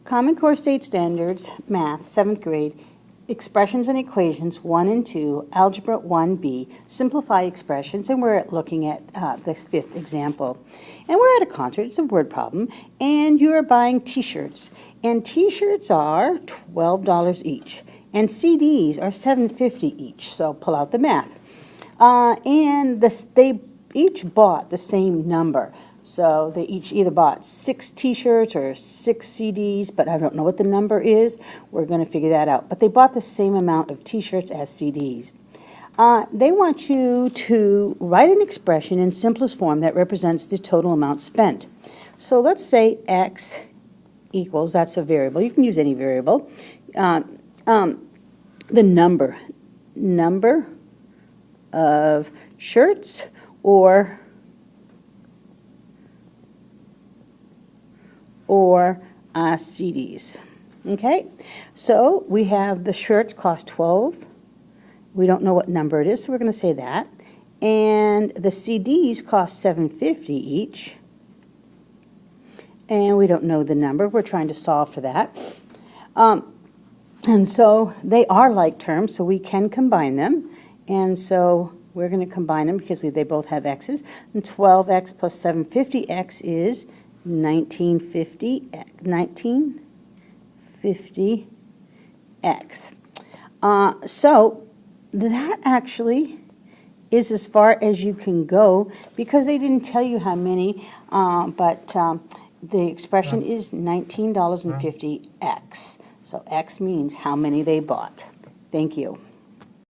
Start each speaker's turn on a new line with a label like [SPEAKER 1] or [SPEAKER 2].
[SPEAKER 1] Common Core State Standards, Math, 7th grade, Expressions and Equations 1 and 2, Algebra 1B, Simplify Expressions, and we're looking at this 5th example. And we're at a concert, it's a word problem, and you're buying t-shirts. And t-shirts are $12 each, and CDs are $7.50 each, so pull out the math. They each bought the same number. So they each either bought 6 t-shirts or 6 CDs, but I don't know what the number is. We're going to figure that out. But they bought the same amount of t-shirts as CDs. They want you to write an expression in simplest form that represents the total amount spent. So let's say X equals, that's a variable. You can use any variable. The number of shirts or CDs. Okay, so we have the shirts cost 12. We don't know what number it is, so we're going to say that. And the CDs cost $7.50 each. And we don't know the number. We're trying to solve for that. And so they are like terms, so we can combine them. And so we're going to combine them because they both have x's. And 12x plus 750x is 1950x. So that actually is as far as you can go because they didn't tell you how many, but the expression is $19.50x. So x means how many they bought. Thank you.